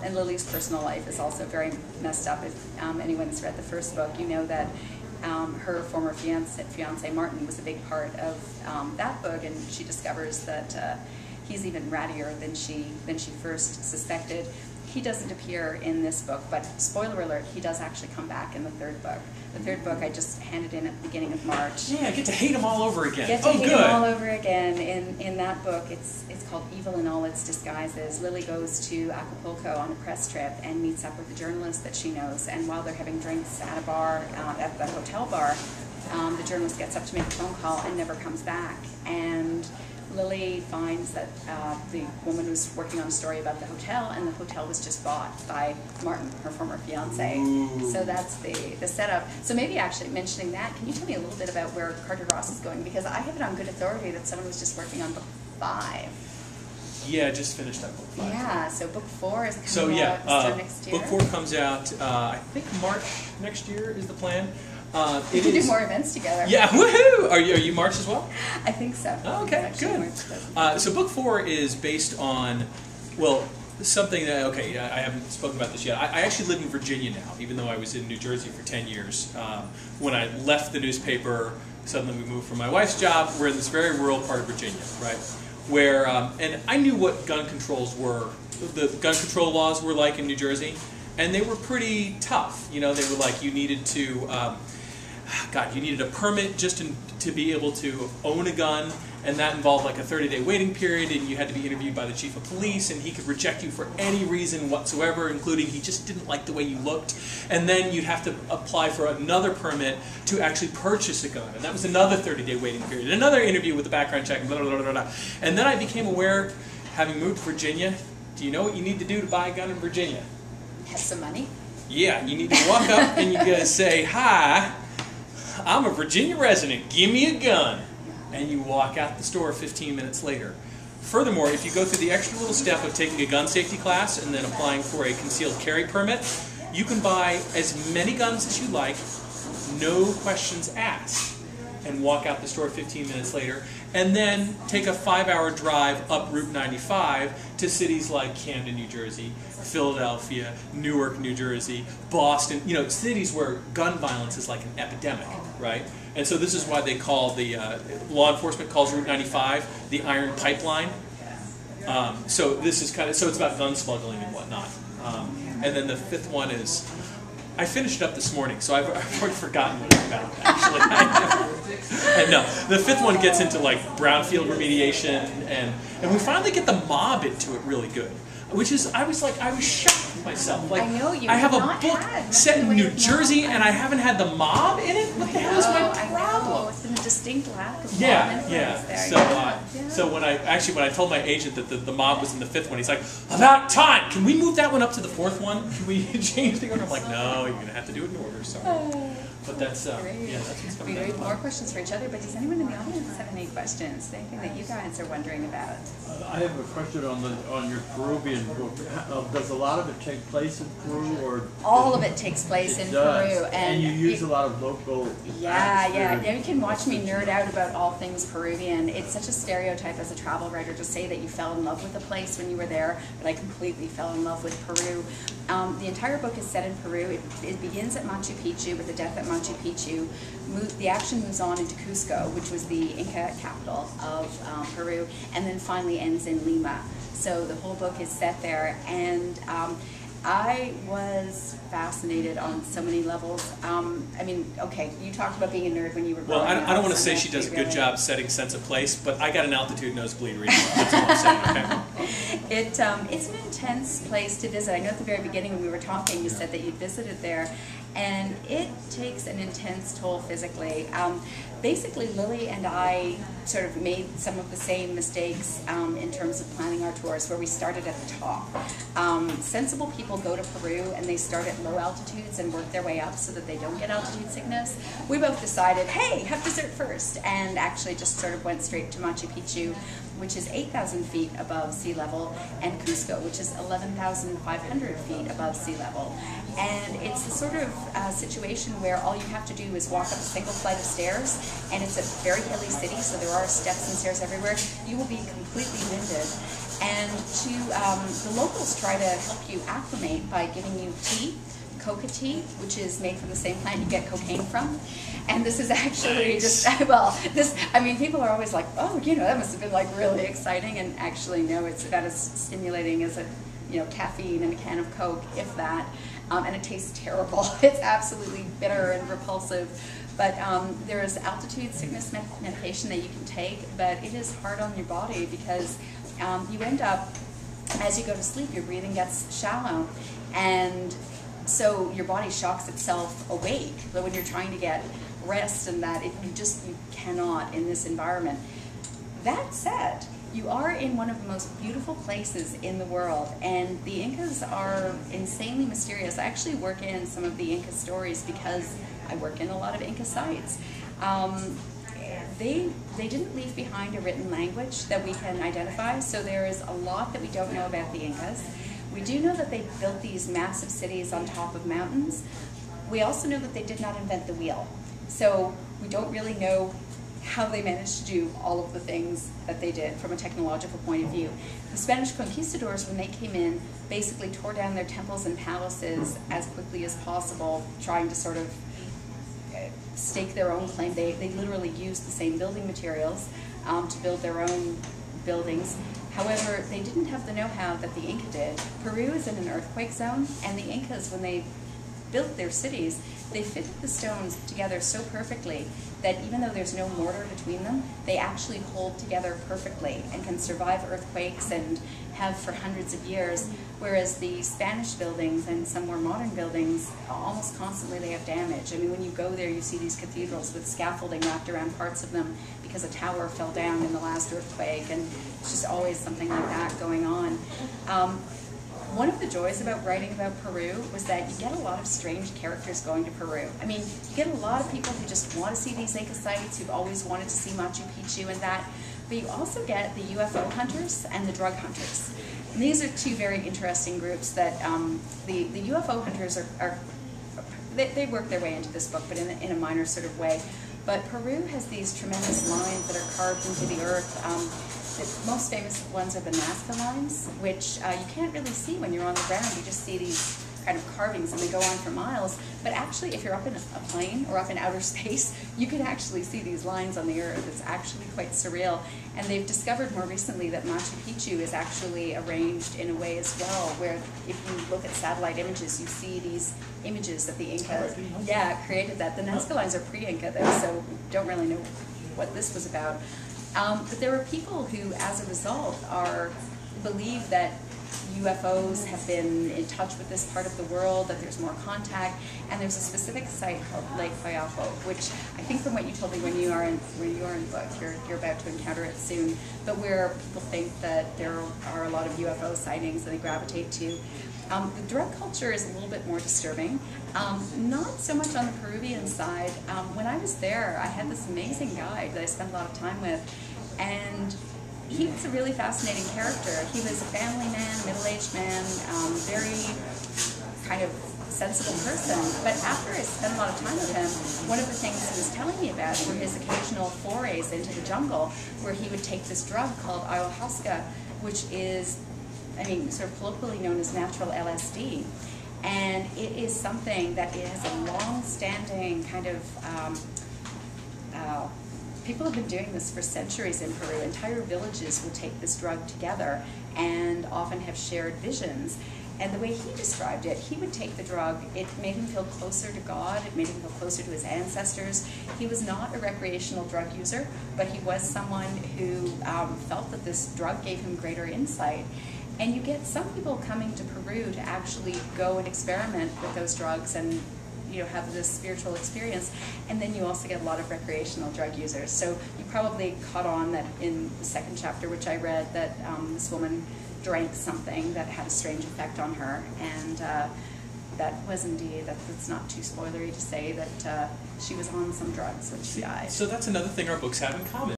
And Lily's personal life is also very messed up. If anyone's read the first book, you know that her former fiance Martin was a big part of that book, and she discovers that he's even rattier than she first suspected. He doesn't appear in this book, but spoiler alert, he does actually come back in the third book. The third book I just handed in at the beginning of March. Yeah, I get to hate him all over again. Get to hate him all over again. In that book, it's called Evil in All Its Disguises. Lily goes to Acapulco on a press trip and meets up with a journalist that she knows, and while they're having drinks at a bar, at the hotel bar, the journalist gets up to make a phone call and never comes back. And Lily finds that the woman was working on a story about the hotel, and the hotel was just bought by Martin, her former fiance. Ooh. So that's the setup. So maybe actually mentioning that, can you tell me a little bit about where Carter Ross is going? Because I have it on good authority that someone was just working on book 5. Yeah, I just finished that book 5. Yeah, so book 4 is coming out next year. Book 4 comes out, I think March next year is the plan. We can do more events together. Yeah, woohoo! Are you March as well? I think so. Oh, okay, good. So book 4 is based on, well, something that, okay, I haven't spoken about this yet. I actually live in Virginia now, even though I was in New Jersey for 10 years. When I left the newspaper, suddenly we moved from my wife's job. We're in this very rural part of Virginia, right? Where, and I knew what gun controls were, the gun control laws were like in New Jersey, and they were pretty tough. You know, they were like you needed to, you needed a permit just to be able to own a gun, and that involved like a 30-day waiting period, and you had to be interviewed by the chief of police, and he could reject you for any reason whatsoever, including he just didn't like the way you looked. And then you'd have to apply for another permit to actually purchase a gun, and that was another 30-day waiting period, another interview with the background check, and blah, blah, blah, blah. And then I became aware, having moved to Virginia, do you know what you need to do to buy a gun in Virginia? Have some money? Yeah, you need to walk up and you gotta say, "Hi, I'm a Virginia resident, give me a gun." And you walk out the store 15 minutes later. Furthermore, if you go through the extra little step of taking a gun safety class and then applying for a concealed carry permit, you can buy as many guns as you like, no questions asked, and walk out the store 15 minutes later, and then take a 5-hour drive up Route 95 to cities like Camden, New Jersey, Philadelphia, Newark, New Jersey, Boston, you know, cities where gun violence is like an epidemic, right? And so this is why they call the, law enforcement calls Route 95 the Iron Pipeline. So this is kind of, so it's about gun smuggling and whatnot. And then the 5th one is, I finished it up this morning, so I've already forgotten what it's about, actually. And no, the 5th one gets into like brownfield remediation, and we finally get the mob into it really good. Which is, I was shocked with myself. Like, I know you. I have a book set in New Jersey, and I haven't had the mob in it. What the hell is my problem? It's been a distinct lack of mob Yeah. there. So when I told my agent that the mob was in the 5th one, he's like, "About time! Can we move that one up to the 4th one? Can we change the order?" I'm like, "No, you're gonna have to do it in order." Sorry. But that's yeah, that's what's coming We down. have more questions for each other, but does anyone in the audience have any questions? Anything that you guys are wondering about? I have a question on your Peruvian book. Does a lot of it take place in Peru, or all of it takes place in Peru, and you use a lot of local? Yeah. You can watch me nerd out about all things Peruvian. It's such a stereotype as a travel writer to say that you fell in love with a place when you were there, but I completely fell in love with Peru. The entire book is set in Peru. It begins at Machu Picchu with the death at Machu Picchu. The action moves on into Cusco, which was the Inca capital of Peru, and then finally ends in Lima. So the whole book is set there, and I was fascinated on so many levels. I mean, okay, you talked about being a nerd when you were growing up. Well, I don't want to say she does a good job setting sense of place, but I got an altitude nosebleed reading. That's all I'm saying, okay? It's an intense place to visit. I know at the very beginning when we were talking, you said that you'd visited there, and it takes an intense toll physically. Basically, Lily and I sort of made some of the same mistakes in terms of planning our tours, where we started at the top. Sensible people go to Peru and they start at low altitudes and work their way up so that they don't get altitude sickness. We both decided, hey, have dessert first, and actually just sort of went straight to Machu Picchu, which is 8,000 feet above sea level, and Cusco, which is 11,500 feet above sea level. And it's the sort of situation where all you have to do is walk up a single flight of stairs, and it's a very hilly city, so there are steps and stairs everywhere. You will be completely winded. And the locals try to help you acclimate by giving you tea, coca tea, which is made from the same plant you get cocaine from. And this is actually Nice. just, well, I mean, people are always like, oh, that must have been like really exciting. And actually, no, it's about as stimulating as caffeine in a can of Coke, if that. And it tastes terrible. It's absolutely bitter and repulsive. But there is altitude sickness medication that you can take, but it is hard on your body because you end up, as you go to sleep, your breathing gets shallow. And so your body shocks itself awake. But when you're trying to get rest and that, you cannot in this environment. That said, you are in one of the most beautiful places in the world, and the Incas are insanely mysterious. I actually work in some of the Inca stories because I work in a lot of Inca sites. They didn't leave behind a written language that we can identify, so there is a lot that we don't know about the Incas. We do know that they built these massive cities on top of mountains. We also know that they did not invent the wheel. So we don't really know how they managed to do all of the things that they did from a technological point of view. The Spanish conquistadors, when they came in, basically tore down their temples and palaces as quickly as possible, trying to sort of stake their own claim. They literally used the same building materials to build their own buildings. However, they didn't have the know-how that the Inca did. Peru is in an earthquake zone, and the Incas, when they built their cities, they fitted the stones together so perfectly that even though there's no mortar between them, they actually hold together perfectly and can survive earthquakes and have for hundreds of years, whereas the Spanish buildings and some more modern buildings, almost constantly they have damage. I mean, when you go there, you see these cathedrals with scaffolding wrapped around parts of them because a tower fell down in the last earthquake, and it's just always something like that going on. One of the joys about writing about Peru was that you get a lot of strange characters going to Peru. I mean, you get a lot of people who just want to see these Inca sites, who've always wanted to see Machu Picchu and that, but you also get the UFO hunters and the drug hunters. And these are two very interesting groups that the UFO hunters they work their way into this book, but in a minor sort of way. But Peru has these tremendous lines that are carved into the earth. The most famous ones are the Nazca lines, which you can't really see when you're on the ground. You just see these kind of carvings, and they go on for miles. But actually, if you're up in a plane or up in outer space, you can actually see these lines on the earth. It's actually quite surreal. And they've discovered more recently that Machu Picchu is actually arranged in a way as well, where if you look at satellite images, you see these images that the Incas created that. The Nazca lines are pre-Inca, though, so don't really know what this was about. But there are people who, as a result, believe that UFOs have been in touch with this part of the world, that there's more contact, and there's a specific site called Lake Coyapo, which I think from what you told me when you are in the book, you're about to encounter it soon, but where people think that there are a lot of UFO sightings and they gravitate to. The drug culture is a little bit more disturbing. Not so much on the Peruvian side. When I was there, I had this amazing guide that I spent a lot of time with, and he was a really fascinating character. He was a family man, middle-aged man, very kind of sensible person. But after I spent a lot of time with him, one of the things he was telling me about were his occasional forays into the jungle, where he would take this drug called ayahuasca, which is, sort of colloquially known as natural LSD. And it is something that has a long-standing kind of, people have been doing this for centuries in Peru. Entire villages will take this drug together and often have shared visions. And the way he described it, he would take the drug, it made him feel closer to God, it made him feel closer to his ancestors. He was not a recreational drug user, but he was someone who felt that this drug gave him greater insight. And you get some people coming to Peru to actually go and experiment with those drugs and have this spiritual experience. And then you also get a lot of recreational drug users. So you probably caught on that in the second chapter, which I read, that this woman drank something that had a strange effect on her. And that was indeed, that's not too spoilery to say that she was on some drugs when she died. So that's another thing our books have in common.